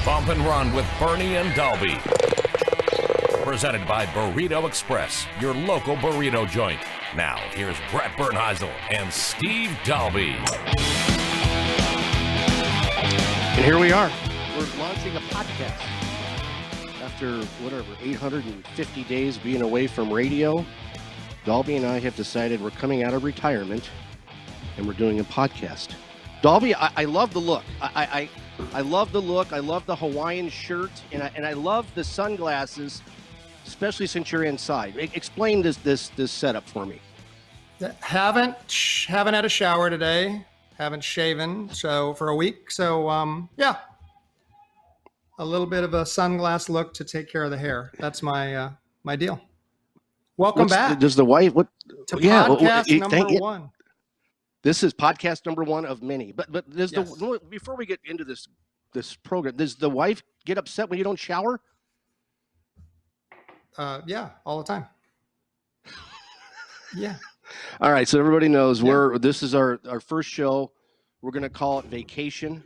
Bump and Run with Bernie and Dahlby. Presented by Burrito Express, your local burrito joint. Now, here's Brett Bernheisel and Steve Dahlby. And here we are. We're launching a podcast. After, 850 days being away from radio, Dahlby and I have decided we're coming out of retirement and we're doing a podcast. Dahlby, I love the look. I love the look. I love the Hawaiian shirt, and I love the sunglasses, especially since you're inside. Explain this setup for me. Haven't had a shower today. Haven't shaven for a week. So yeah, a little bit of a sunglass look to take care of the hair. That's my my deal. Welcome back. Does the wife to podcast number one? This is podcast number one of many. But does Yes. Before we get into this program, does the wife get upset when you don't shower? Yeah, all the time. Yeah. All right, so everybody knows this is our first show. We're going to call it Vacation.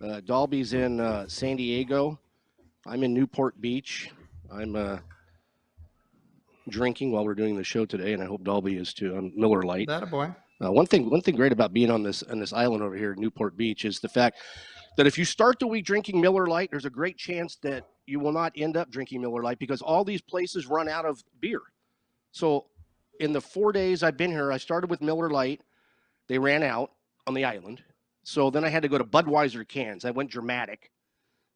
Dahlby's in San Diego. I'm in Newport Beach. I'm drinking while we're doing the show today, and I hope Dahlby is too. I'm Miller Lite. That a boy. One thing great about being on this island over here in Newport Beach is the fact that if you start the week drinking Miller Lite, there's a great chance that you will not end up drinking Miller Lite because all these places run out of beer. So in the 4 days I've been here, I started with Miller Lite. They ran out on the island. So then I had to go to Budweiser cans. I went dramatic.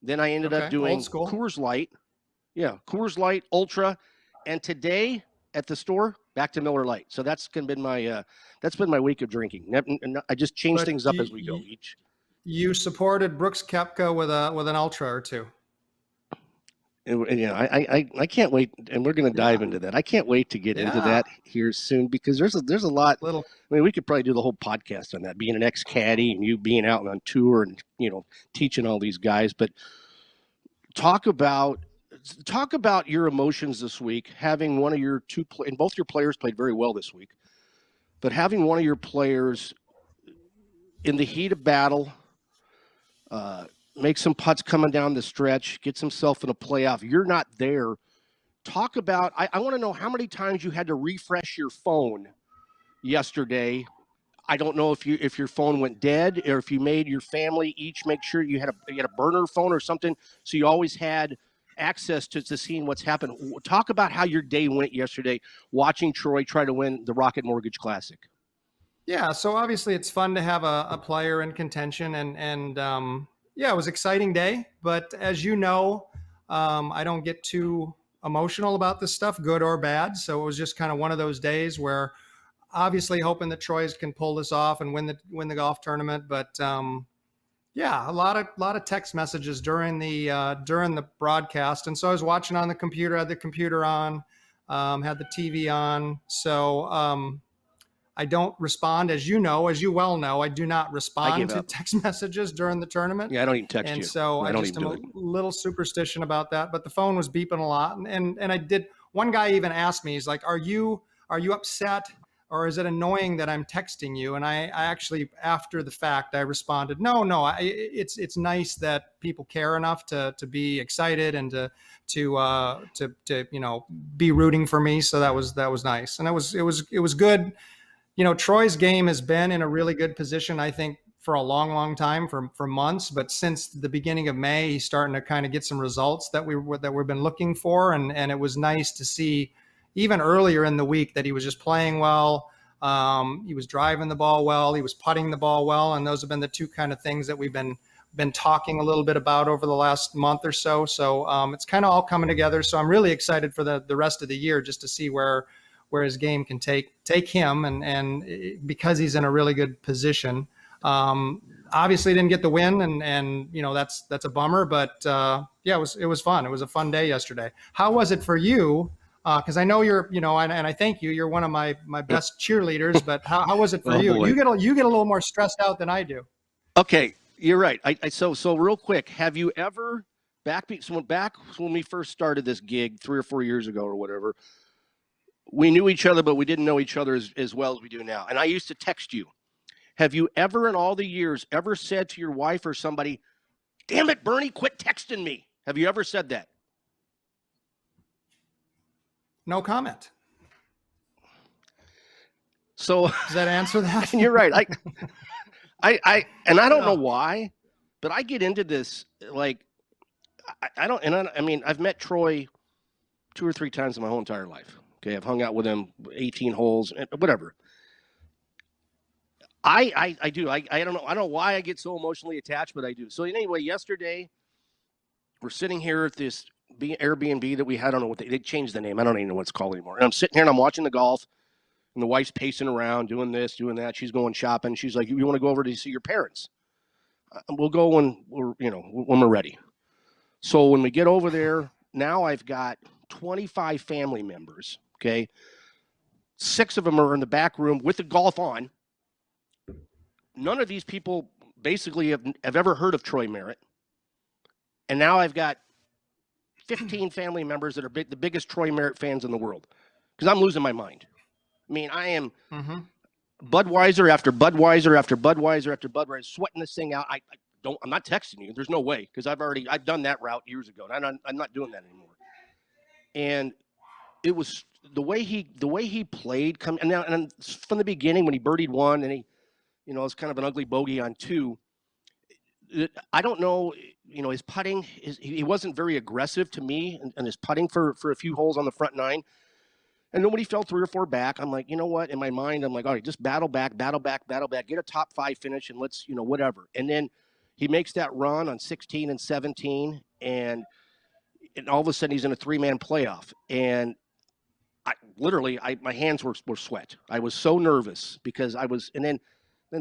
Then I ended up doing Coors Light. Yeah, Coors Light, Ultra. And today at the store, back to Miller Lite. So that's been my week of drinking. I just change things up as we go. You supported Brooks Koepka with an Ultra or two. And yeah, I can't wait, and we're going to dive into that. I can't wait to get into that here soon because there's a lot. I mean, we could probably do the whole podcast on that, being an ex-caddy and you being out on tour and teaching all these guys. But talk about your emotions this week. Having one of your and both your players played very well this week, but having one of your players in the heat of battle. Make some putts coming down the stretch, gets himself in a playoff. You're not there. Talk about, I want to know how many times you had to refresh your phone yesterday. I don't know if your phone went dead or if you made your family each make sure you had a burner phone or something so you always had access to seeing what's happened. Talk about how your day went yesterday watching Troy try to win the Rocket Mortgage Classic. Yeah, so obviously it's fun to have a player in contention and yeah, it was an exciting day, but as you know, I don't get too emotional about this stuff, good or bad. So it was just kind of one of those days where obviously hoping that Troy's can pull this off and win the golf tournament. But yeah, a lot of text messages during the broadcast. And so I was watching on the computer, had the computer on, had the TV on. So I don't respond, as you well know, I do not respond to text messages during the tournament. Yeah, I don't even text you. And so I just am a little superstition about that. But the phone was beeping a lot. And I did, one guy even asked me, he's like, are you upset or is it annoying that I'm texting you? And I actually, after the fact, I responded, no, it's nice that people care enough to be excited and to be rooting for me. So that was nice. And it was good. Troy's game has been in a really good position, I think, for a long, long time, for months. But since the beginning of May, he's starting to kind of get some results that we've been looking for. And it was nice to see even earlier in the week that he was just playing well. He was driving the ball well. He was putting the ball well. And those have been the two kind of things that we've been talking a little bit about over the last month or so. So it's kind of all coming together. So I'm really excited for the rest of the year just to see where his game can take him, and because he's in a really good position. Obviously didn't get the win, and that's a bummer. But yeah, it was fun. It was a fun day yesterday. How was it for you? Because I know you're, and I thank you. You're one of my best cheerleaders. But how was it for you? Boy. You get a little more stressed out than I do. Okay, you're right. So real quick, have you ever back when we first started this gig 3 or 4 years ago or whatever? We knew each other, but we didn't know each other as well as we do now. And I used to text you. Have you ever in all the years ever said to your wife or somebody, Damn it, Bernie, quit texting me. Have you ever said that? No comment. So does that answer that? And you're right. I don't know why, but I get into this like I mean, I've met Troy 2 or 3 times in my whole entire life. Okay, I've hung out with him 18 holes and whatever. I do. I don't know. I don't know why I get so emotionally attached, but I do. So anyway, yesterday we're sitting here at this Airbnb that we had. I don't know what they changed the name. I don't even know what it's called anymore. And I'm sitting here and I'm watching the golf. And the wife's pacing around, doing this, doing that. She's going shopping. She's like, "You want to go over to see your parents? We'll go when we're ready." So when we get over there, now I've got 25 family members. Okay, 6 of them are in the back room with the golf on. None of these people basically have ever heard of Troy Merritt, and now I've got 15 family members that are the biggest Troy Merritt fans in the world because I'm losing my mind. I mean, I am Budweiser after Budweiser after Budweiser after Budweiser, sweating this thing out. I'm not texting you. There's no way because I've done that route years ago. And I'm not doing that anymore. And it was the way he played. And from the beginning when he birdied 1 and he, it was kind of an ugly bogey on 2. I don't know. His putting he wasn't very aggressive to me, and his putting for a few holes on the front 9. And then when he fell 3 or 4 back, I'm like, you know what? In my mind, I'm like, all right, just battle back, get a top 5 finish, and let's, whatever. And then he makes that run on 16 and 17, and all of a sudden he's in a 3-man playoff. And my hands were sweat. I was so nervous because and then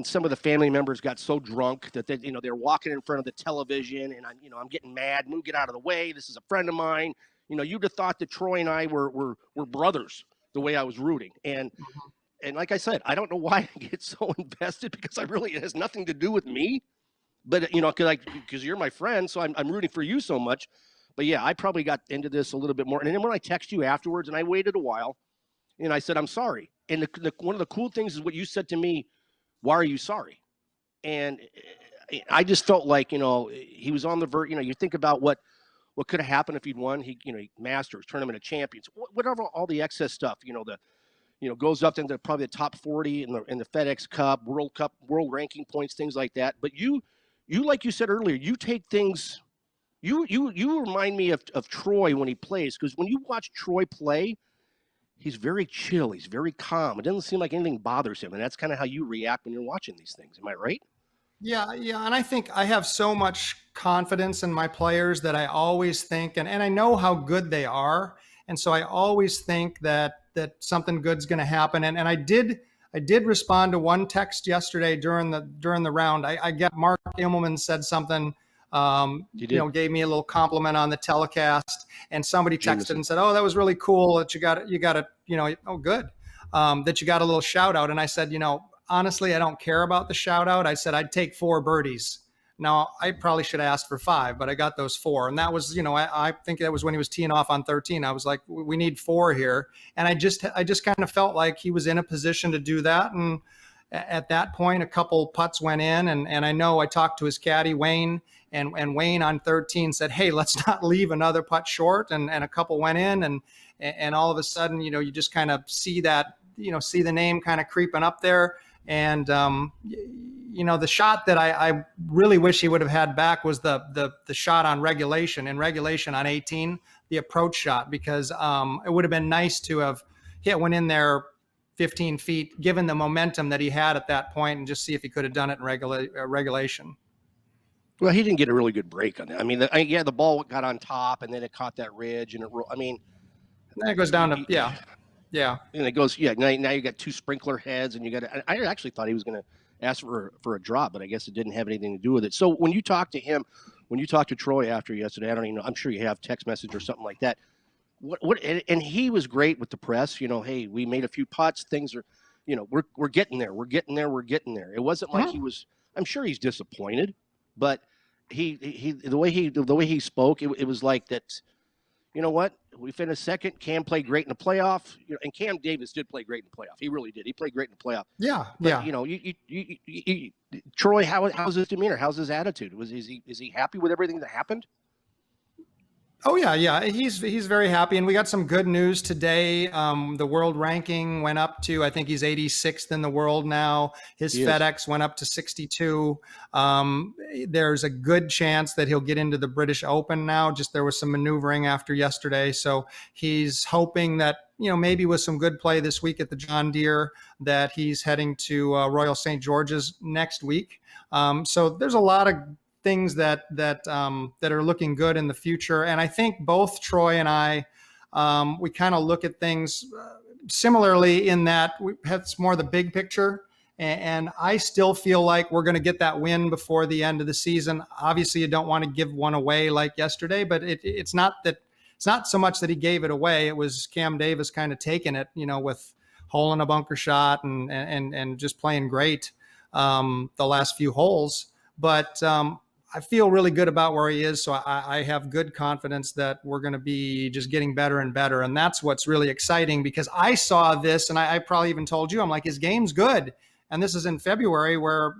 some of the family members got so drunk that they're walking in front of the television, and I'm getting mad. Move, get out of the way. This is a friend of mine. You'd have thought that Troy and I were brothers the way I was rooting. And like I said, I don't know why I get so invested because it has nothing to do with me. But, because you're my friend, so I'm rooting for you so much. But, yeah, I probably got into this a little bit more. And then when I text you afterwards, and I waited a while, and I said, I'm sorry. And one of the cool things is what you said to me, why are you sorry? And I just felt like, he was on the verge. You think about what could have happened if he'd won. He Masters, Tournament of Champions, whatever, all the excess stuff. Goes up into probably the top 40 in the FedEx Cup, World ranking points, things like that. But you like you said earlier, you take things. You remind me of Troy when he plays, because when you watch Troy play, he's very chill. He's very calm. It doesn't seem like anything bothers him, and that's kind of how you react when you're watching these things. Am I right? Yeah, and I think I have so much confidence in my players that I always think, and I know how good they are, and so I always think that something good's going to happen. And I did respond to one text yesterday during the round. I get Mark Immelman said something, gave me a little compliment on the telecast, and somebody texted and said, "Oh, that was really cool that you got oh, good, that you got a little shout out." And I said, honestly, I don't care about the shout out. I said, I'd take 4 birdies. Now, I probably should have asked for 5, but I got those 4. And that was, I think that was when he was teeing off on 13. I was like, we need 4 here. And I just kind of felt like he was in a position to do that. And at that point, a couple putts went in. And I know I talked to his caddy, Wayne, and Wayne on 13 said, hey, let's not leave another putt short. And a couple went in. And all of a sudden, you just kind of see that, see the name kind of creeping up there. And, the shot that I really wish he would have had back was the shot on regulation on 18, the approach shot, because it would have been nice to have hit one in there 15 feet, given the momentum that he had at that point, and just see if he could have done it in regulation. Well, he didn't get a really good break on that. I mean, the ball got on top, and then it caught that ridge, and and then it goes down to, yeah. And it goes, now you got 2 sprinkler heads, and I actually thought he was going to ask for a drop, but I guess it didn't have anything to do with it. So when you talk to him, when you talk to Troy after yesterday, I don't even know, I'm sure you have text message or something like that. And he was great with the press, hey, we made a few putts, things are, we're getting there. It wasn't like he was, I'm sure he's disappointed, but the way he spoke, it was like that, you know what? We finished second. Cam played great in the playoff, and Cam Davis did play great in the playoff. He really did. He played great in the playoff. Yeah, but, yeah. Troy, how's his demeanor? How's his attitude? Is he happy with everything that happened? Oh yeah. He's very happy, and we got some good news today. The world ranking went up to, I think he's 86th in the world now. His FedEx went up to 62. There's a good chance that he'll get into the British Open now. Just there was some maneuvering after yesterday, so he's hoping that maybe with some good play this week at the John Deere that he's heading to Royal St. George's next week. So there's a lot of things that are looking good in the future. And I think both Troy and I, we kind of look at things similarly in that it's more the big picture. And I still feel like we're going to get that win before the end of the season. Obviously, you don't want to give one away like yesterday, but it's not so much that he gave it away. It was Cam Davis kind of taking it, with hole in a bunker shot and just playing great the last few holes. But I feel really good about where he is. So I have good confidence that we're going to be just getting better and better. And that's what's really exciting, because I saw this, and I probably even told you, I'm like, his game's good. And this is in February where,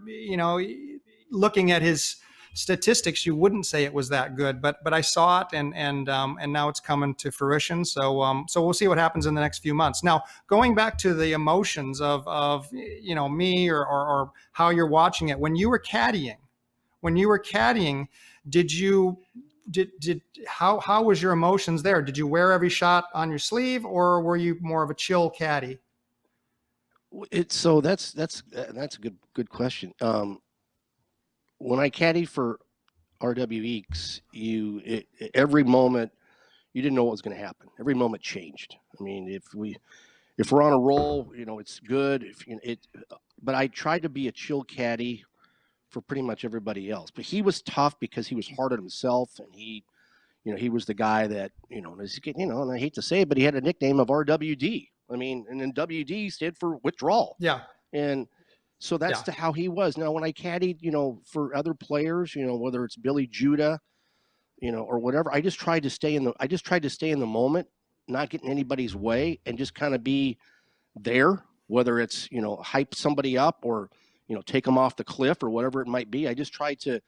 looking at his statistics, you wouldn't say it was that good, but I saw it, and now it's coming to fruition. So we'll see what happens in the next few months. Now, going back to the emotions of me or how you're watching it, when you were caddying, how was your emotions there? Did you wear every shot on your sleeve, or were you more of a chill caddy? That's a good question. When I caddied for RW Eeks, every moment you didn't know what was going to happen. Every moment changed. I mean, if we're on a roll, it's good. But I tried to be a chill caddy for pretty much everybody else. But he was tough because he was hard on himself, and he was the guy that, and I hate to say it, but he had a nickname of RWD. I mean, and then WD stood for withdrawal. Yeah. And so that's how he was. Now, when I caddied, for other players, whether it's Billy Judah, or whatever, I just tried to stay in the moment, not get in anybody's way, and just kind of be there, whether it's, hype somebody up or, take them off the cliff or whatever it might be. I just tried to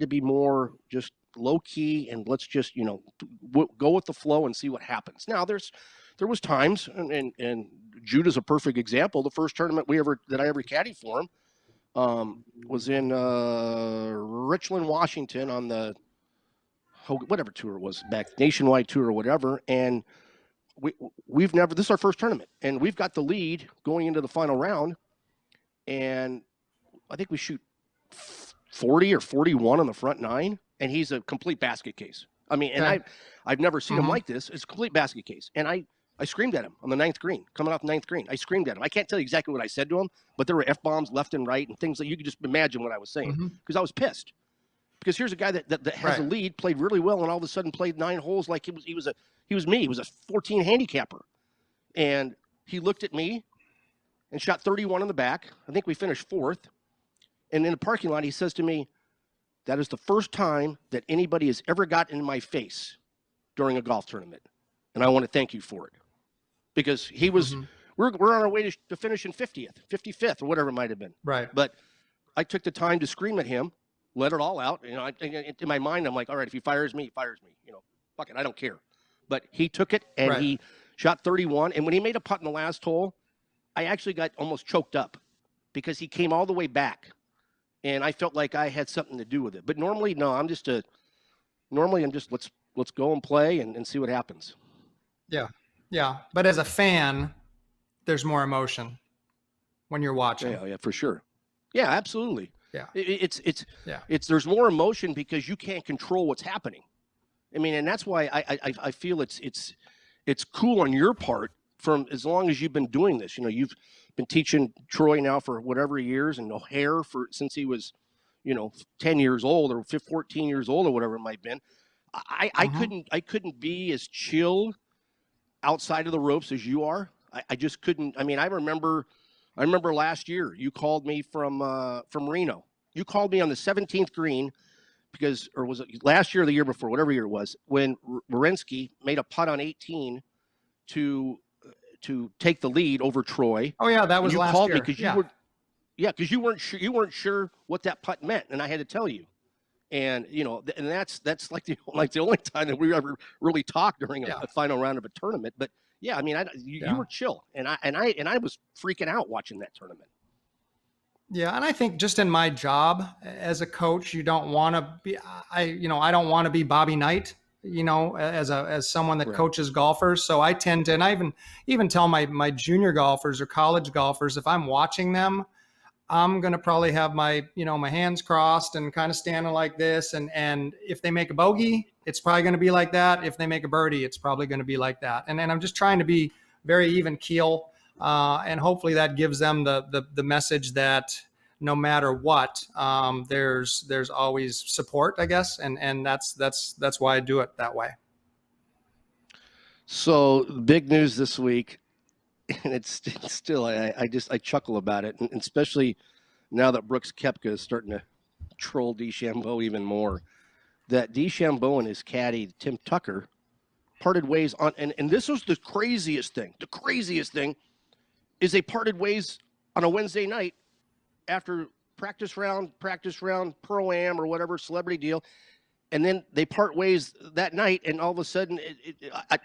be more just low key, and let's just, go with the flow and see what happens. Now there was times, and Judah's a perfect example. The first tournament that I ever caddied for him was in Richland, Washington, on the whatever tour it was back, nationwide tour or whatever. And we've never, this is our first tournament, and we've got the lead going into the final round. And I think we shoot 40 or 41 on the front nine, and he's a complete basket case. I mean, and I've never seen him like this. It's a complete basket case. And I screamed at him on the ninth green, coming off the ninth green. I screamed at him. I can't tell you exactly what I said to him, but there were F-bombs left and right and things that you could just imagine what I was saying, because I was pissed. Because here's a guy that has a lead, played really well, and all of a sudden played 9 holes like he was me. He was a 14 handicapper. And he looked at me and shot 31 in the back. I think we finished 4th. And in the parking lot, he says to me, "That is the first time that anybody has ever gotten in my face during a golf tournament. And I want to thank you for it." Because he was, we're on our way to finish in 55th, or whatever it might have been. Right. But I took the time to scream at him, let it all out. In my mind, I'm like, all right, if he fires me, he fires me. Fuck it, I don't care. But he took it, and he shot 31. And when he made a putt in the last hole, I actually got almost choked up because he came all the way back, and I felt like I had something to do with it. But normally, no, I'm just let's go and play and see what happens. Yeah. Yeah. But as a fan, there's more emotion when you're watching. Yeah, for sure. Yeah, absolutely. Yeah. There's more emotion because you can't control what's happening. I mean, and that's why I feel it's cool on your part, from as long as you've been doing this. You've been teaching Troy now for whatever years, and O'Hare since he was, 10 years old or 14 years old or whatever it might have been. I couldn't be as chill outside of the ropes as you are. I just couldn't. I mean, I remember last year you called me from Reno. You called me on the 17th green because, or was it last year or the year before, whatever year it was, when Werenski made a putt on 18 to take the lead over Troy. Oh yeah, that was you last called year. me because you weren't sure what that putt meant, and I had to tell you. And and that's like the only time that we ever really talked during a final round of a tournament. But yeah, I mean, you were chill, and I was freaking out watching that tournament. Yeah, and I think just in my job as a coach, you don't want to be. I don't want to be Bobby Knight. As someone that coaches golfers, so I tend to, and I even tell my junior golfers or college golfers, if I'm watching them, I'm going to probably have my hands crossed and kind of standing like this. And if they make a bogey, it's probably going to be like that. If they make a birdie, it's probably going to be like that. And I'm just trying to be very even keel. And hopefully that gives them the message that no matter what, there's always support, I guess. And that's why I do it that way. So big news this week. And it's still, I chuckle about it, and especially now that Brooks Koepka is starting to troll DeChambeau even more. That DeChambeau and his caddy Tim Tucker parted ways on, and this was the craziest thing. The craziest thing is they parted ways on a Wednesday night after practice round, pro-am or whatever celebrity deal, and then they part ways that night, and all of a sudden,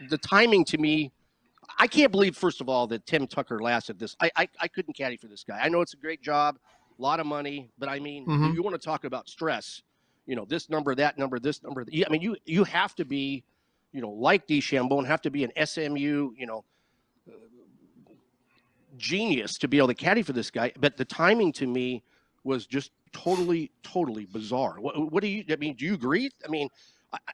the timing to me. I can't believe, first of all, that Tim Tucker lasted this. I couldn't caddy for this guy. I know it's a great job, a lot of money, but I mean, you want to talk about stress, this number, that number, this number. I mean, you have to be, like DeChambeau, and have to be an SMU, genius to be able to caddy for this guy. But the timing to me was just totally bizarre. What do you? I mean, do you agree? I mean,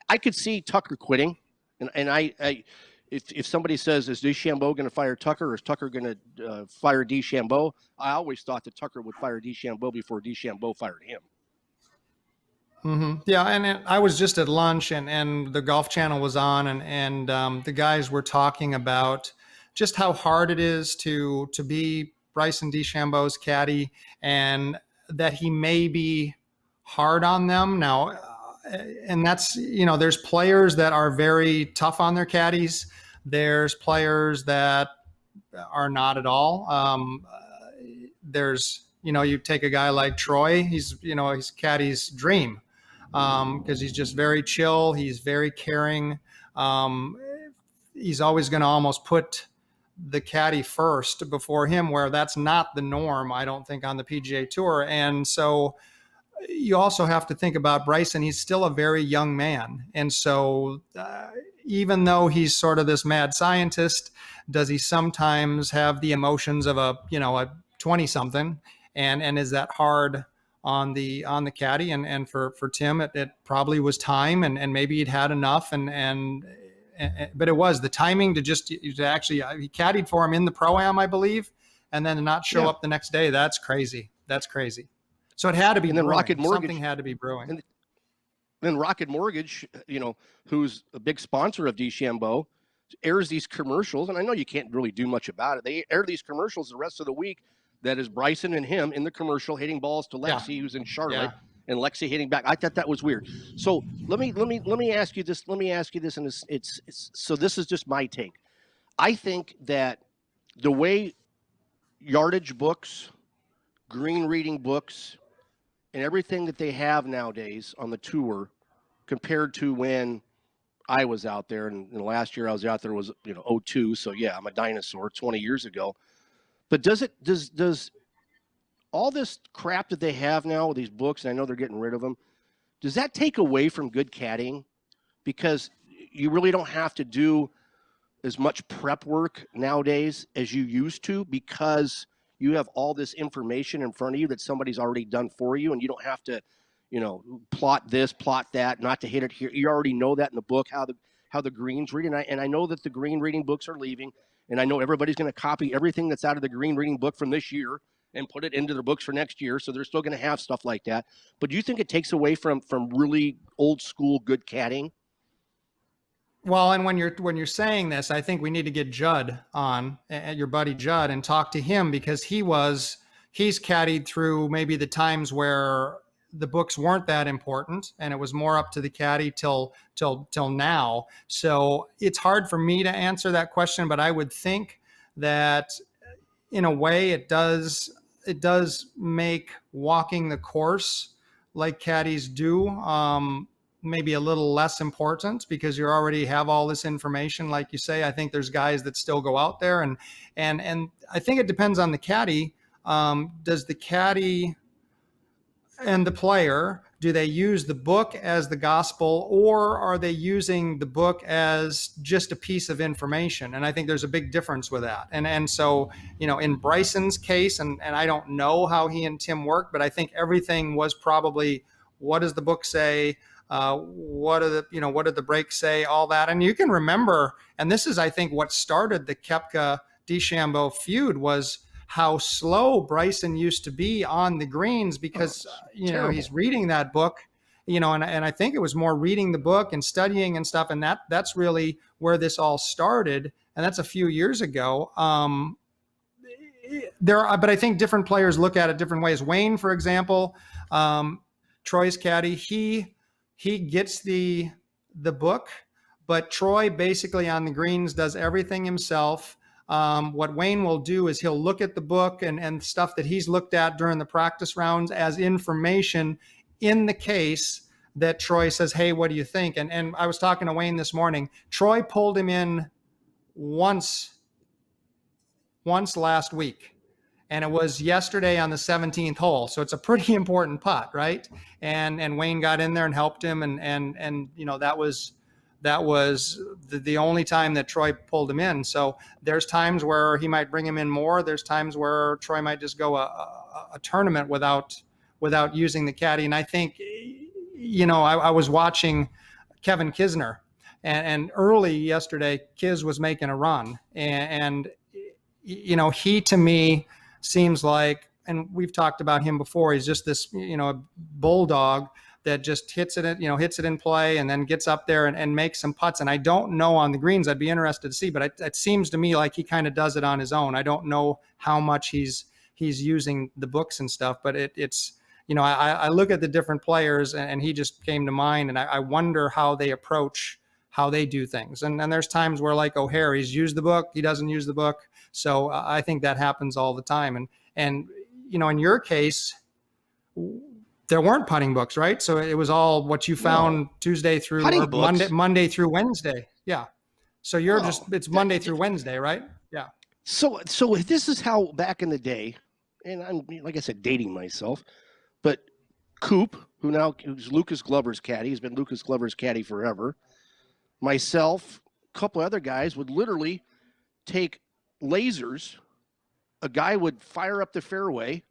I could see Tucker quitting, and I if somebody says, is DeChambeau going to fire Tucker, or is Tucker going to fire DeChambeau? I always thought that Tucker would fire DeChambeau before DeChambeau fired him. Mm-hmm. Yeah, and I was just at lunch, and the Golf Channel was on, and the guys were talking about just how hard it is to be Bryson DeChambeau's caddy, and that he may be hard on them now. And that's, there's players that are very tough on their caddies. There's players that are not at all. There's, you take a guy like Troy, he's caddy's dream, because he's just very chill. He's very caring. He's always going to almost put the caddy first before him, where that's not the norm, I don't think, on the PGA Tour. And so you also have to think about Bryson. He's still a very young man. And so even though he's sort of this mad scientist, does he sometimes have the emotions of a 20-something? And is that hard on the caddy? And for Tim, it probably was time, and maybe he'd had enough. But it was the timing to actually, he caddied for him in the Pro-Am, I believe, and then to not show up the next day. That's crazy. So it had to be, and then brewing. Rocket Mortgage, something had to be brewing. And then Rocket Mortgage, who's a big sponsor of DeChambeau, airs these commercials, and I know you can't really do much about it. They air these commercials the rest of the week. That is Bryson and him in the commercial hitting balls to Lexi, who's in Charlotte, and Lexi hitting back. I thought that was weird. So let me ask you this. And it's so this is just my take. I think that the way yardage books, green reading books, and everything that they have nowadays on the tour, compared to when I was out there, and the last year I was out there was 02. So yeah, I'm a dinosaur, 20 years ago. But does all this crap that they have now with these books, and I know they're getting rid of them, does that take away from good caddying? Because you really don't have to do as much prep work nowadays as you used to, because you have all this information in front of you that somebody's already done for you, and you don't have to, plot this, plot that, not to hit it here. You already know that in the book, how the greens read. And I know that the green reading books are leaving, and I know everybody's going to copy everything that's out of the green reading book from this year and put it into their books for next year. So they're still going to have stuff like that. But do you think it takes away from really old school good caddying? Well, and when you're saying this, I think we need to get Judd on, your buddy Judd, and talk to him, because he's caddied through maybe the times where the books weren't that important, and it was more up to the caddy till now. So it's hard for me to answer that question, but I would think that in a way it does make walking the course like caddies do maybe a little less important, because you already have all this information. Like you say, I think there's guys that still go out there, and I think it depends on the caddy. Does the caddy and the player, do they use the book as the gospel, or are they using the book as just a piece of information? And I think there's a big difference with that. And so, in Bryson's case, and I don't know how he and Tim worked, but I think everything was probably, what does the book say? What did the breaks say? All that. And you can remember, and this is, I think, what started the Koepka DeChambeau feud, was how slow Bryson used to be on the greens, because he's reading that book, and I think it was more reading the book and studying and stuff, and that's really where this all started, and that's a few years ago. But I think different players look at it different ways. Wayne, for example, Troy's caddy, he gets the book, but Troy basically on the greens does everything himself. What Wayne will do is he'll look at the book and stuff that he's looked at during the practice rounds as information in the case that Troy says, hey, what do you think? And I was talking to Wayne this morning. Troy pulled him in once last week, and it was yesterday on the 17th hole. So it's a pretty important putt, right? And Wayne got in there and helped him, and that was the only time that Troy pulled him in. So there's times where he might bring him in more. There's times where Troy might just go a tournament without using the caddy. And I think, I was watching Kevin Kisner, and early yesterday, Kiz was making a run. And he to me seems like, and we've talked about him before, he's just this, bulldog that just hits it in play and then gets up there and makes some putts. And I don't know on the greens, I'd be interested to see, but it seems to me like he kind of does it on his own. I don't know how much he's using the books and stuff, but it's, I look at the different players, and he just came to mind, and I wonder how they approach, how they do things. And there's times where, like O'Hare, he's used the book, he doesn't use the book. So I think that happens all the time. And in your case, there weren't putting books, right? So it was all what you found Tuesday through Monday through Wednesday. Yeah. So you're it's Monday through Wednesday, right? Yeah. So this is how back in the day, and I'm, like I said, dating myself, but Coop, who's Lucas Glover's caddy, has been Lucas Glover's caddy forever. Myself, a couple other guys would literally take lasers. A guy would fire up the fairway,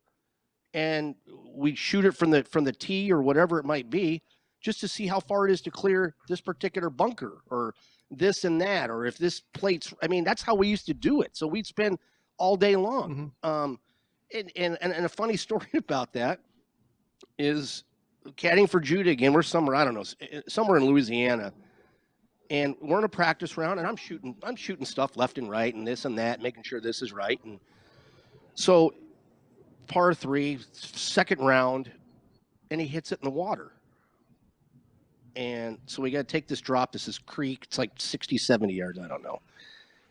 and we shoot it from the tee or whatever it might be, just to see how far it is to clear this particular bunker or this and that, or if this plate's. I mean, that's how we used to do it. So we'd spend all day long. Mm-hmm. And a funny story about that is caddying for Judah again. We're somewhere in Louisiana, and we're in a practice round, and I'm shooting stuff left and right and this and that, making sure this is right. And so par 3, second round, and he hits it in the water. And so we got to take this drop. This is creek. It's like 60, 70 yards. I don't know.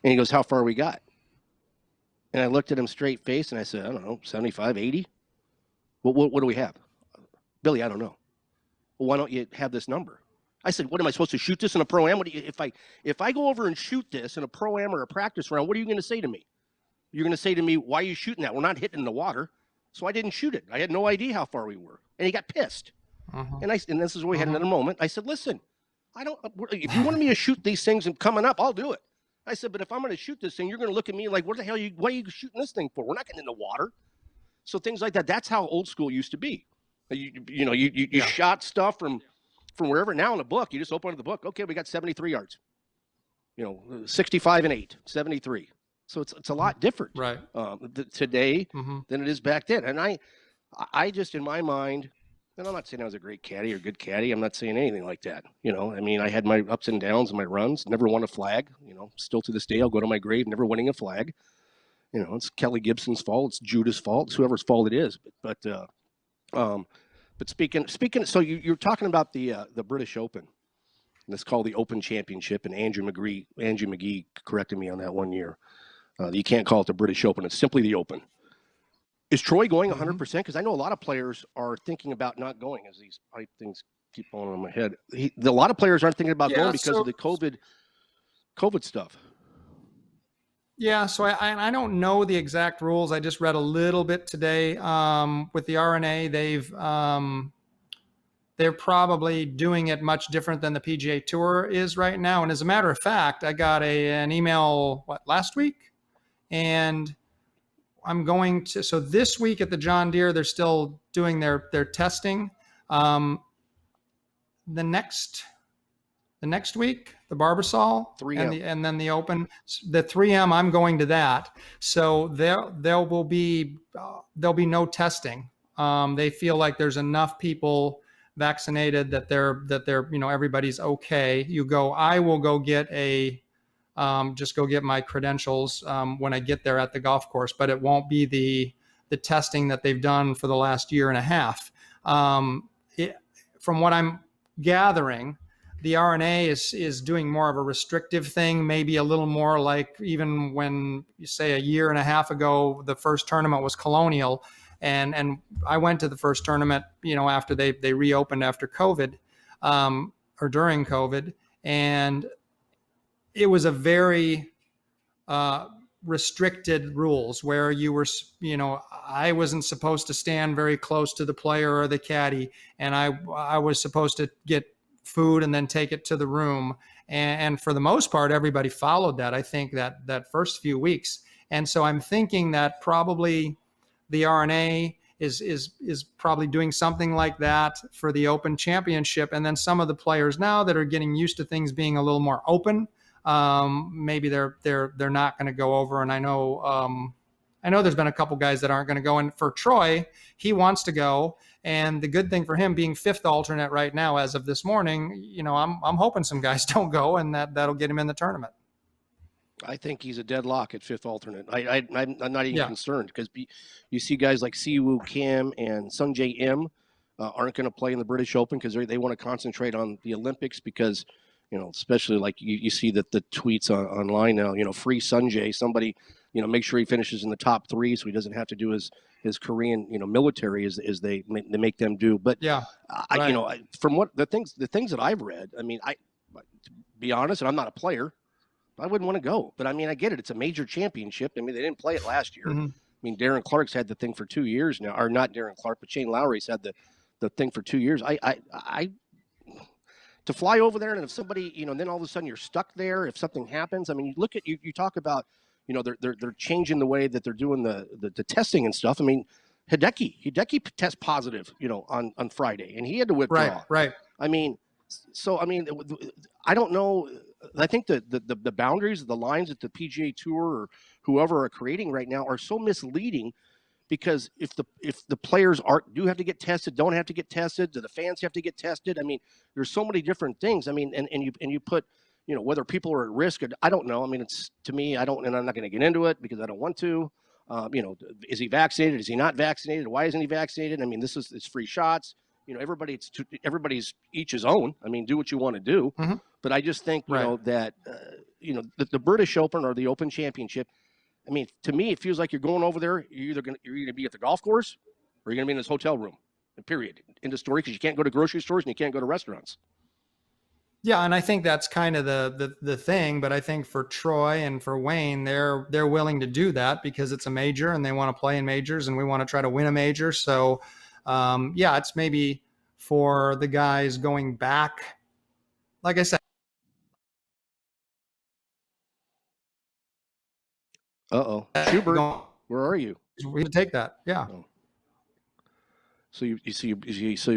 And he goes, how far we got? And I looked at him straight face, and I said, I don't know, 75, 80? What do we have? Billy, I don't know. Well, why don't you have this number? I said, what am I supposed to shoot this in a pro-am? If I go over and shoot this in a pro-am or a practice round, what are you going to say to me? You're going to say to me, why are you shooting that? We're not hitting the water. So I didn't shoot it. I had no idea how far we were. And he got pissed. Uh-huh. And this is where we had another moment. I said, listen, if you wanted me to shoot these things and coming up, I'll do it. I said, but if I'm going to shoot this thing, you're going to look at me like, what are you shooting this thing for? We're not getting in the water. So things like that. That's how old school used to be. You shot stuff from wherever. Now in the book, you just open up the book. Okay, we got 73 yards. 65 and 8, 73. So it's a lot different today than it is back then. And I just, in my mind, and I'm not saying I was a great caddy or good caddy. I'm not saying anything like that. I mean, I had my ups and downs and my runs, never won a flag. Still to this day, I'll go to my grave never winning a flag. It's Kelly Gibson's fault. It's Judah's fault. It's whoever's fault it is. But But speaking, so you're talking about the British Open. And it's called the Open Championship, and Andrew McGee corrected me on that one year. You can't call it the British Open; it's simply the Open. Is Troy going 100%? Because I know a lot of players are thinking about not going, as these pipe things keep falling on my head. A lot of players aren't thinking about going because of the COVID stuff. Yeah, so I don't know the exact rules. I just read a little bit today with the RNA. They're probably doing it much different than the PGA Tour is right now. And as a matter of fact, I got an email last week, and I'm going to. So this week at the John Deere, they're still doing their testing. The next week, the Barbasol 3M. and then the Open, the 3M. I'm going to that. So there will be there'll be no testing. They feel like there's enough people vaccinated that they're everybody's okay. I will go get just go get my credentials when I get there at the golf course, but it won't be the testing that they've done for the last year and a half. From what I'm gathering, the RNA is doing more of a restrictive thing, maybe a little more like even when you say a year and a half ago, the first tournament was Colonial. And I went to the first tournament, after they reopened after COVID, or during COVID. And it was a very restricted rules where you were, I wasn't supposed to stand very close to the player or the caddy. And I was supposed to get food and then take it to the room. And for the most part, everybody followed that, I think, that first few weeks. And so I'm thinking that probably the RNA is probably doing something like that for the Open Championship. And then some of the players now that are getting used to things being a little more open, maybe they're not going to go over. And I know there's been a couple guys that aren't going to go. And for Troy, he wants to go. And the good thing for him being fifth alternate right now, as of this morning, I'm hoping some guys don't go, and that'll get him in the tournament. I think he's a deadlock at fifth alternate. I'm not even concerned, because you see guys like Siwoo Kim and Sungjae Im aren't going to play in the British Open because they want to concentrate on the Olympics, because, especially like you see that the tweets online now, free Sungjae, somebody, make sure he finishes in the top 3 so he doesn't have to do his Korean, military as they make them do. But from what the things that I've read, to be honest, and I'm not a player, I wouldn't want to go. But I get it. It's a major championship. They didn't play it last year. Mm-hmm. Darren Clark's had the thing for 2 years now, or not Darren Clark, but Shane Lowry's had the thing for 2 years. I to fly over there, and if somebody, then all of a sudden you're stuck there. If something happens, you look at you talk about, they're changing the way that they're doing the testing and stuff. Hideki test positive, on Friday, and he had to withdraw. Right. I don't know. I think the boundaries, the lines that the PGA Tour or whoever are creating right now are so misleading, because if the players do have to get tested, don't have to get tested, do the fans have to get tested? There's so many different things. And you put, whether people are at risk, I don't know. It's, to me, and I'm not going to get into it because I don't want to. Is he vaccinated? Is he not vaccinated? Why isn't he vaccinated? It's free shots. Everybody's each his own. Do what you want to do. Mm-hmm. But I just think, that, the British Open or the Open Championship, to me, it feels like you're going over there. You're either going to be at the golf course, or you're going to be in this hotel room, period. End of story, because you can't go to grocery stores and you can't go to restaurants. Yeah, and I think that's kind of the thing. But I think for Troy and for Wayne, they're willing to do that because it's a major and they want to play in majors, and we want to try to win a major. So, it's maybe for the guys going back, like I said. Schubert, where are you? We can take that. Yeah. Oh. So you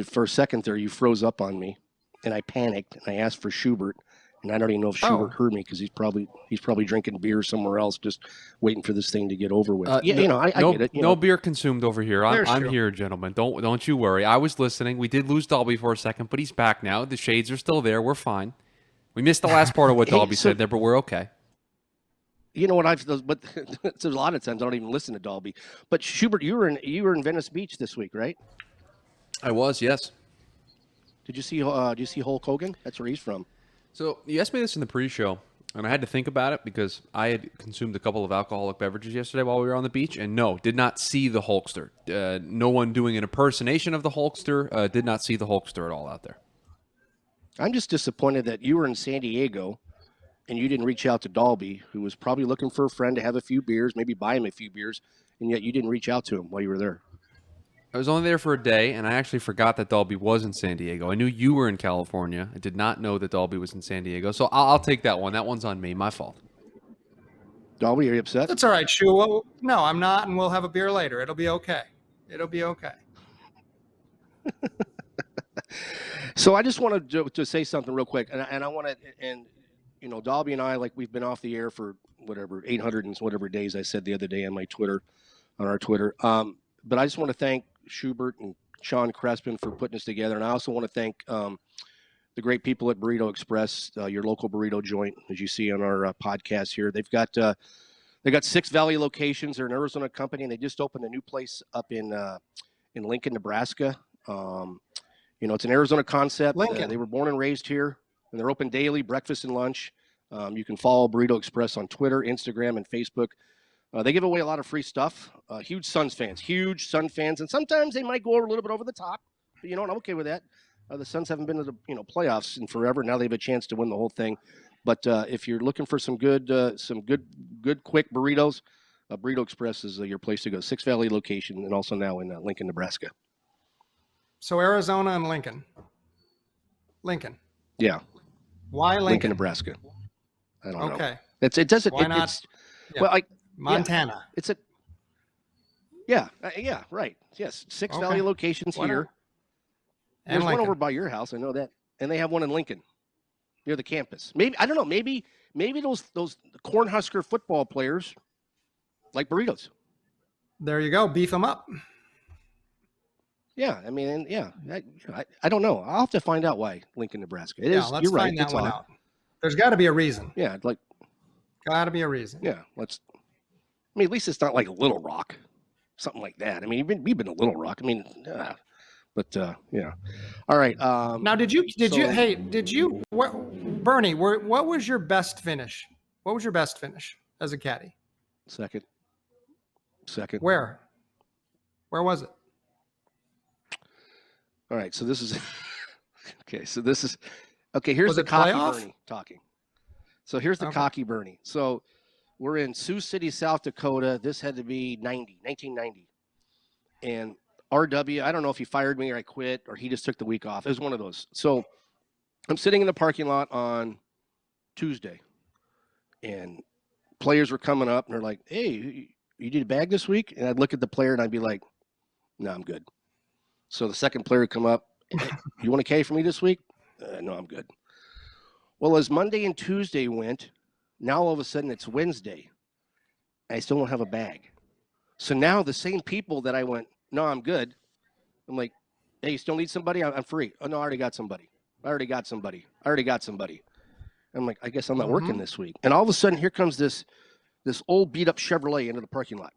for a second there, you froze up on me, and I panicked, and I asked for Schubert, and I don't even know if Schubert heard me, because he's probably drinking beer somewhere else, just waiting for this thing to get over with. I get it. No beer consumed over here. I'm here, gentlemen. Don't you worry. I was listening. We did lose Dahlby for a second, but he's back now. The shades are still there. We're fine. We missed the last part of what Dahlby said there, but we're okay. You know what but there's a lot of times I don't even listen to Dahlby. But Schubert, you were in Venice Beach this week, right? I was, yes. Did you see Hulk Hogan? That's where he's from. So you asked me this in the pre-show, and I had to think about it because I had consumed a couple of alcoholic beverages yesterday while we were on the beach, and no, did not see the Hulkster. No one doing an impersonation of the Hulkster. Did not see the Hulkster at all out there. I'm just disappointed that you were in San Diego and you didn't reach out to Dahlby, who was probably looking for a friend to have a few beers, maybe buy him a few beers, and yet you didn't reach out to him while you were there. I was only there for a day, and I actually forgot that Dahlby was in San Diego. I knew you were in California. I did not know that Dahlby was in San Diego, so I'll take that one. That one's on me. My fault. Dahlby, are you upset? That's all right, Shu. Well, no, I'm not, and we'll have a beer later. It'll be okay. It'll be okay. So I just wanted to say something real quick, and I want to, and you know, Dahlby and I, like, we've been off the air for whatever 800 and whatever days I said the other day on my Twitter, on our Twitter. But I just want to thank Schubert and Sean Crespin for putting us together, and I also want to thank the great people at Burrito Express, your local burrito joint, as you see on our podcast here. They've got 6 Valley locations. They're an Arizona company, and they just opened a new place up in Lincoln, Nebraska. You know, it's an Arizona concept. They were born and raised here, and they're open daily, breakfast and lunch. You can follow Burrito Express on Twitter, Instagram, and Facebook. They give away a lot of free stuff. Huge Suns fans, and sometimes they might go a little bit over the top. But you know what? I'm okay with that. The Suns haven't been to the playoffs in forever. Now they have a chance to win the whole thing. But if you're looking for some good quick burritos, Burrito Express is your place to go. 6 Valley location, and also now in Lincoln, Nebraska. So Arizona and Lincoln. Yeah. Why Lincoln? Lincoln, Nebraska. I don't know. Okay. It doesn't. Why not? It's, yeah. Well, Montana. Yeah, it's a. Yeah. Yeah. Right. Yes. 6 Valley locations Why here. not? There's Lincoln. one over by your house. I know that, and they have one in Lincoln, near the campus. Maybe I don't know. Maybe those Cornhusker football players like burritos. There you go. Beef them up. Yeah, I mean, yeah, I don't know. I'll have to find out why Lincoln, Nebraska. It is. Let's You're right. find that It's one odd. out. There's got to be a reason. Yeah, like. Got to be a reason. Yeah, let's. I mean, at least it's not like Little Rock, something like that. I mean, we've been to Little Rock. I mean, but yeah. All right. Now, Bernie? What was your best finish? What was your best finish as a caddy? Second. Where was it? All right, so this is okay. So this is okay. Here's the cocky Bernie talking. So here's the cocky Bernie. So we're in Sioux City, South Dakota. This had to be 1990. And RW, I don't know if he fired me or I quit or he just took the week off. It was one of those. So I'm sitting in the parking lot on Tuesday, and players were coming up, and they're like, "Hey, you did a bag this week?" And I'd look at the player, and I'd be like, "No, I'm good." So the second player would come up, "Hey, you want a K for me this week?" "No, I'm good." Well, as Monday and Tuesday went, now all of a sudden it's Wednesday. I still don't have a bag. So now the same people that I went, "No, I'm good." I'm like, "Hey, you still need somebody?" "I'm free." "Oh, no, I already got somebody. I'm like, "I guess I'm not working this week." And all of a sudden, here comes this old beat-up Chevrolet into the parking lot.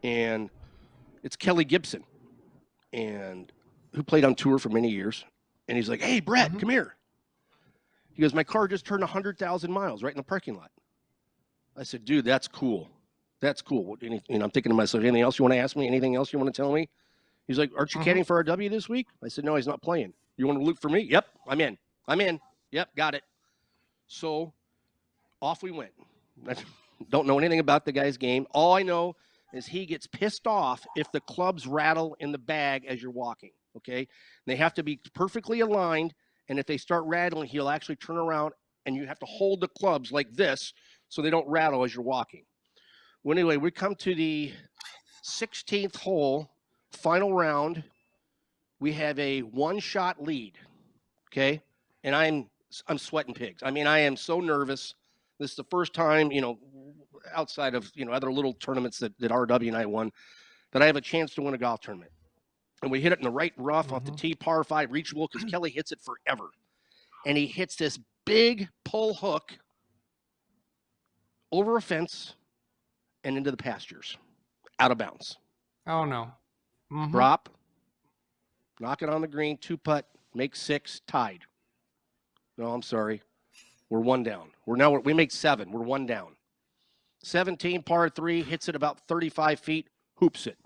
And it's Kelly Gibson, and who played on tour for many years. And he's like, "Hey, Brett, come here." He goes, "My car just turned 100,000 miles right in the parking lot." I said, "Dude, that's cool. That's cool." And I'm thinking to myself, anything else you want to ask me? Anything else you want to tell me? He's like, "Aren't you caddying for our W this week?" I said, "No, he's not playing." "You want to look for me?" "Yep, I'm in. Yep, got it." So off we went. I don't know anything about the guy's game. All I know is he gets pissed off if the clubs rattle in the bag as you're walking, okay? They have to be perfectly aligned, and if they start rattling, he'll actually turn around, and you have to hold the clubs like this so they don't rattle as you're walking. Well, anyway, we come to the 16th hole, final round. We have a one-shot lead, okay? And I'm sweating pigs. I mean, I am so nervous. This is the first time, outside of, other little tournaments that RW and I won, that I have a chance to win a golf tournament. And we hit it in the right rough off the tee, par 5, reachable, because Kelly hits it forever. And he hits this big pull hook over a fence and into the pastures, out of bounds. Oh, no. Drop, knock it on the green, 2-putt, make 6, tied. No, I'm sorry. We're 1 down. We make 7. We're 1 down. 17, par 3, hits it about 35 feet, hoops it.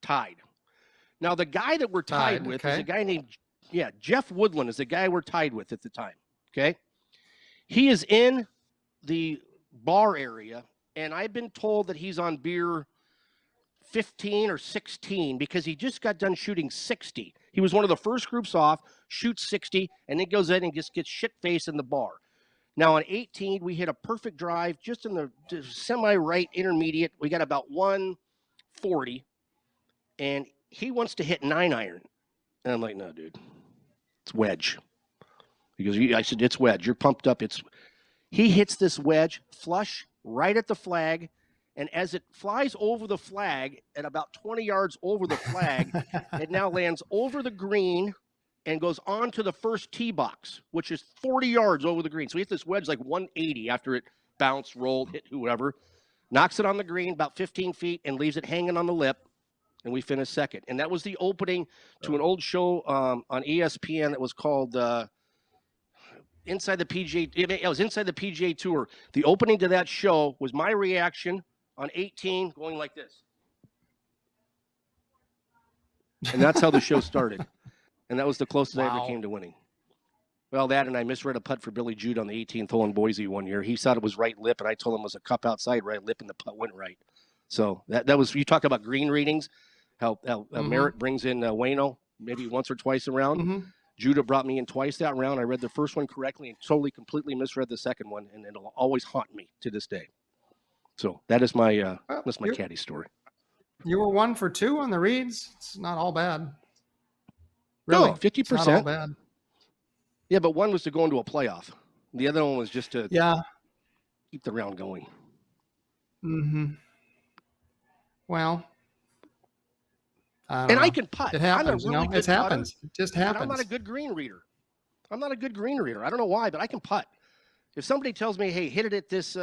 Tied. Now, the guy that we're tied with is a guy named, Jeff Woodland is the guy we're tied with at the time, okay? He is in the bar area, and I've been told that he's on beer 15 or 16 because he just got done shooting 60. He was one of the first groups off, shoots 60, and then goes in and just gets shit-faced in the bar. Now, on 18, we hit a perfect drive just in the semi-right intermediate. We got about 140, and he wants to hit 9-iron. And I'm like, no, dude, it's wedge. I said, it's wedge. You're pumped up. He hits this wedge flush right at the flag, and as it flies over the flag at about 20 yards over the flag, it now lands over the green and goes on to the first tee box, which is 40 yards over the green. So he hits this wedge like 180 after it bounced, rolled, hit whoever, knocks it on the green about 15 feet and leaves it hanging on the lip, and we finished second. And that was the opening to an old show on ESPN that was called Inside the PGA. It was Inside the PGA Tour. The opening to that show was my reaction on 18 going like this. And that's how the show started. And that was the closest I ever came to winning. Well, that, and I misread a putt for Billy Jude on the 18th hole in Boise one year. He thought it was right lip, and I told him it was a cup outside right lip, and the putt went right. So that was, you talk about green readings, how Merritt brings in Wayno maybe once or twice around. Mm-hmm. Judah brought me in twice that round. I read the first one correctly and totally, completely misread the second one, and it'll always haunt me to this day. So that is my that's my caddy story. You were 1 for 2 on the reads. It's not all bad. Really, no, 50%. Not all bad. Yeah, but one was to go into a playoff. The other one was just to keep the round going. Mm-hmm. Well, I can putt. It happens. It happens. It just happens. I'm not a good green reader. I don't know why, but I can putt. If somebody tells me, "Hey, hit it at this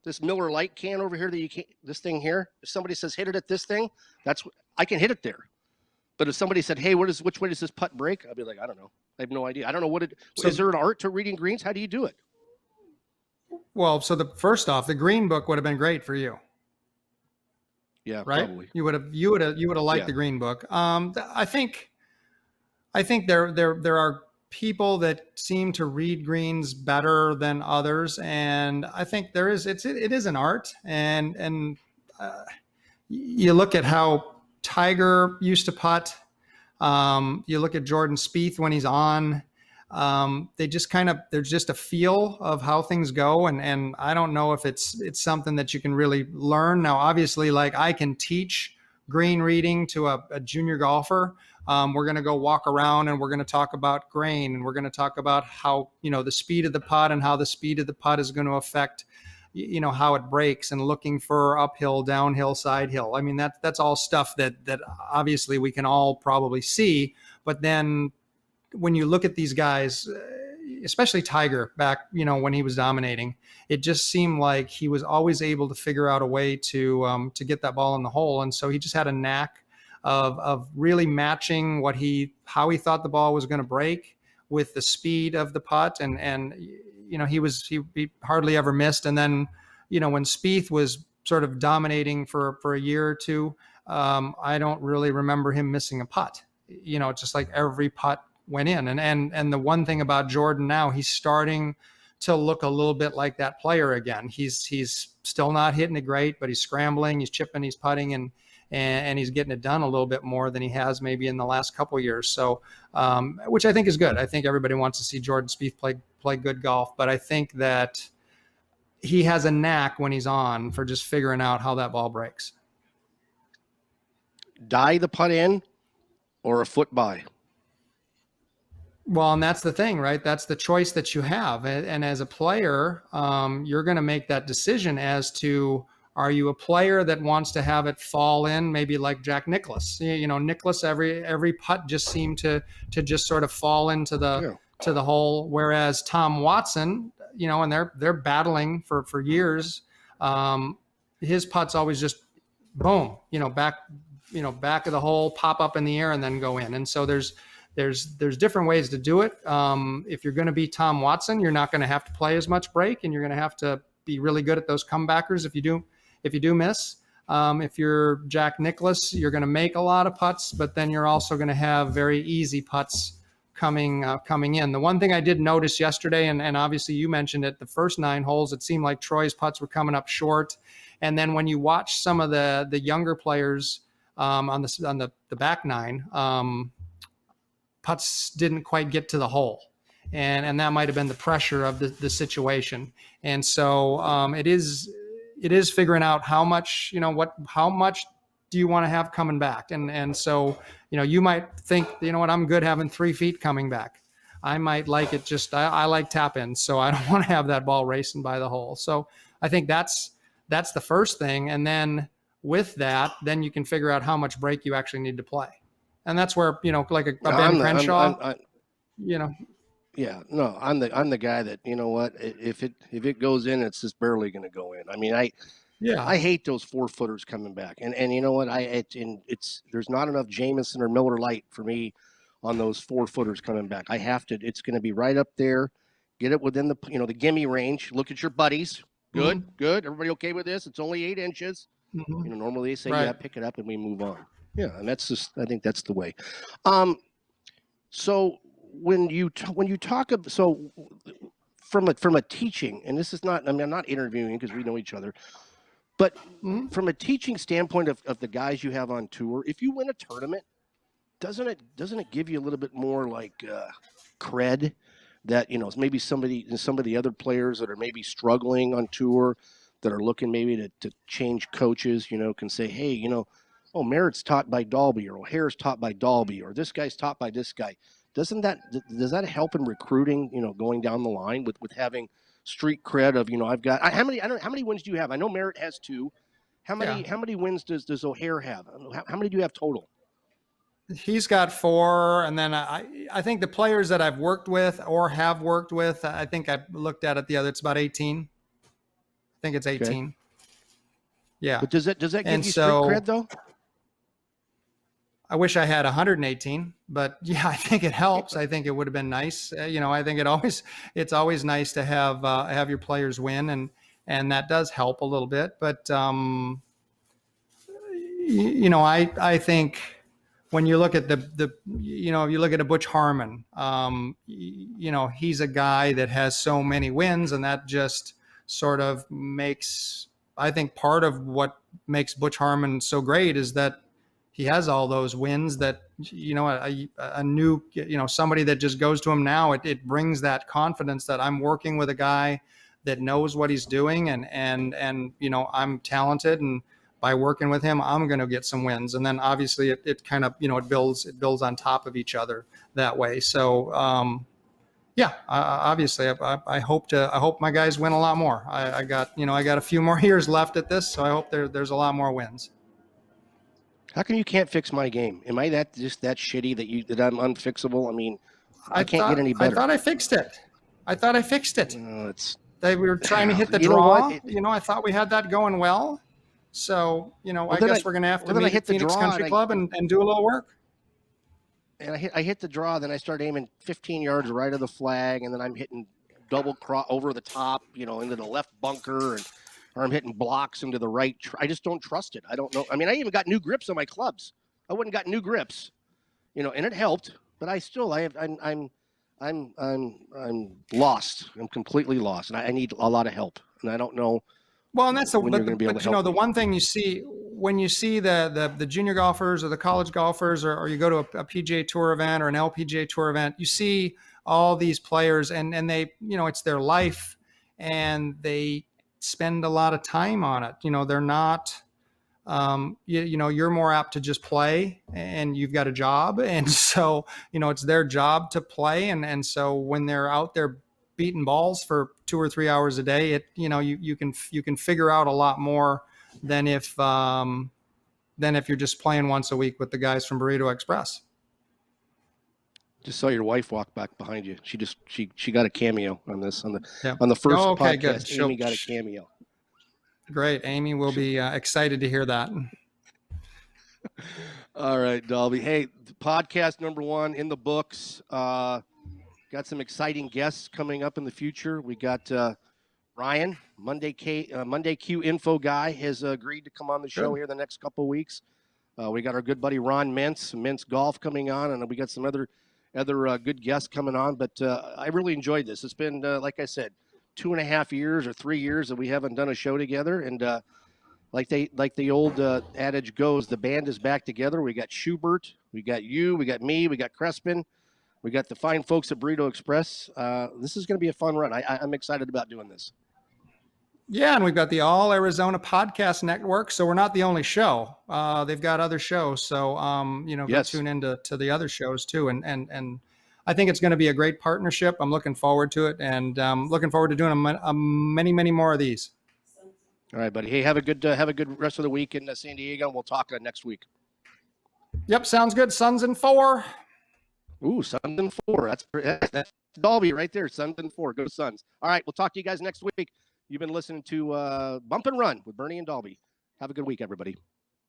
this Miller Lite can over here that you can't, this thing here," if somebody says hit it at this thing, I can hit it there. But if somebody said, "Hey, which way does this putt break?" I'll be like, I don't know. I have no idea. I don't know is there an art to reading greens? How do you do it? Well, so first off, the green book would have been great for you. Yeah, right. Probably. You would have liked the green book. I think there are people that seem to read greens better than others, and I think it is an art. And you look at how Tiger used to putt. You look at Jordan Spieth when he's on. There's just a feel of how things go. And I don't know if it's something that you can really learn. Now, obviously, like I can teach green reading to a junior golfer. We're going to go walk around and we're going to talk about grain, and we're going to talk about how, the speed of the putt and how the speed of the putt is going to affect, how it breaks, and looking for uphill, downhill, side hill. I mean, that's all stuff that obviously we can all probably see, but then when you look at these guys, especially Tiger back, when he was dominating, it just seemed like he was always able to figure out a way to get that ball in the hole. And so he just had a knack of really matching how he thought the ball was going to break with the speed of the putt. And he hardly ever missed. And then, when Spieth was sort of dominating for a year or two, I don't really remember him missing a putt. Just like every putt went in. And the one thing about Jordan now, he's starting to look a little bit like that player again. He's still not hitting it great, but he's scrambling, he's chipping, he's putting, and he's getting it done a little bit more than he has maybe in the last couple of years. So, which I think is good. I think everybody wants to see Jordan Spieth play good golf, but I think that he has a knack when he's on for just figuring out how that ball breaks. Die the putt in or a foot by? Well, and that's the thing, right? That's the choice that you have. And as a player, you're going to make that decision as to, are you a player that wants to have it fall in, maybe like Jack Nicklaus? Nicklaus, every putt just seemed to just sort of fall into to the hole. Whereas Tom Watson, and they're battling for years. His putts always just boom, back back of the hole, pop up in the air, and then go in. And so there's different ways to do it. If you're going to be Tom Watson, you're not going to have to play as much break, and you're going to have to be really good at those comebackers if you do miss. If you're Jack Nicklaus, you're going to make a lot of putts, but then you're also going to have very easy putts coming in. The one thing I did notice yesterday, and obviously you mentioned it, the first 9 holes, it seemed like Troy's putts were coming up short. And then when you watch some of the younger players on the back 9, putts didn't quite get to the hole. And that might have been the pressure of the situation. And so it is figuring out how much do you want to have coming back? And so, you might think, what, I'm good having 3 feet coming back. I might like it I like tap ins, so I don't want to have that ball racing by the hole. So I think that's the first thing. And then with that, then you can figure out how much break you actually need to play. And that's where, like a Ben Crenshaw, Yeah, no, I'm the guy that, if it goes in, it's just barely going to go in. I mean, I hate those 4-footers coming back, and you know what, there's not enough Jameson or Miller Lite for me on those 4-footers coming back. It's going to be right up there, get it within the gimme range. Look at your buddies. Good, good. Everybody okay with this? It's only 8 inches. Normally they say, right. Yeah, pick it up and we move on. Yeah, and I think that's the way. So when you talk about, so from a teaching, and this is not, I'm not interviewing because we know each other, but from a teaching standpoint of the guys you have on tour, if you win a tournament, doesn't it give you a little bit more like cred that, maybe some of the other players that are maybe struggling on tour that are looking maybe to change coaches, can say, hey, oh, Merritt's taught by Dahlby, or O'Hare's taught by Dahlby, or this guy's taught by this guy. Does that help in recruiting, going down the line with having street cred of, I've got, how many wins do you have? I know Merritt has 2. How many wins does O'Hare have? How many do you have total? He's got 4. And then I think the players that I've worked with or have worked with, I think I looked at it it's about 18. I think it's 18. Okay. Yeah. But does that give you street cred though? I wish I had 118, but yeah, I think it helps. I think it would have been nice. I think it's always nice to have your players win, and that does help a little bit. But I think when you look at if you look at a Butch Harmon, he's a guy that has so many wins, and that just sort of makes, I think, part of what makes Butch Harmon so great is that he has all those wins that, a new, somebody that just goes to him now, it brings that confidence that I'm working with a guy that knows what he's doing, and I'm talented, and by working with him, I'm going to get some wins. And then obviously it kind of, it builds on top of each other that way. So, obviously I hope my guys win a lot more. I got a few more years left at this, so I hope there's a lot more wins. How come you can't fix my game? Am I that shitty that I'm unfixable? I mean, I can't get any better. I thought I fixed it. We were trying to hit the draw. I thought we had that going well. So, I guess we're going to have to meet at Phoenix Country Club and do a little work. And I hit the draw, then I start aiming 15 yards right of the flag, and then I'm hitting double cross over the top, into the left bunker, or I'm hitting blocks into the right. I just don't trust it. I don't know. I mean, I even got new grips on my clubs. I wouldn't got new grips, and it helped. But I'm lost. I'm completely lost, and I need a lot of help. And I don't know. Well, and that's the one thing you see when you see the junior golfers or the college golfers, or you go to a PGA Tour event or an LPGA Tour event, you see all these players, and they, it's their life, and they spend a lot of time on it. They're not, you're more apt to just play, and you've got a job. And so, it's their job to play. And so when they're out there beating balls for 2 or 3 hours a day, you can figure out a lot more than if you're just playing once a week with the guys from Burrito Express. Just saw your wife walk back behind you. She got a cameo on this on the first podcast. Good. Amy got a cameo. Great. Amy will be excited to hear that. All right, Dahlby. Hey, podcast number 1 in the books. Got some exciting guests coming up in the future. We got Ryan, Monday Q info guy, has agreed to come on the show here the next couple of weeks. We got our good buddy Ron Mintz Golf coming on, and we got some other good guests coming on. But I really enjoyed this. It's been, like I said, 2.5 years or 3 years that we haven't done a show together, and like the old adage goes, the band is back together. We got Schubert, we got you, we got me, we got Crespin, we got the fine folks at Burrito Express. This is going to be a fun run. I'm excited about doing this. Yeah, and we've got the All Arizona Podcast Network, so we're not the only show. They've got other shows, so go tune into the other shows too. And I think it's going to be a great partnership. I'm looking forward to it, and looking forward to doing many more of these. All right, buddy. Hey, have a good rest of the week in San Diego, and we'll talk next week. Yep, sounds good. Suns in 4. Ooh, Suns in 4. That's Dahlby right there. Suns in 4. Go Suns. All right, we'll talk to you guys next week. You've been listening to Bump and Run with Bernie and Dahlby. Have a good week, everybody.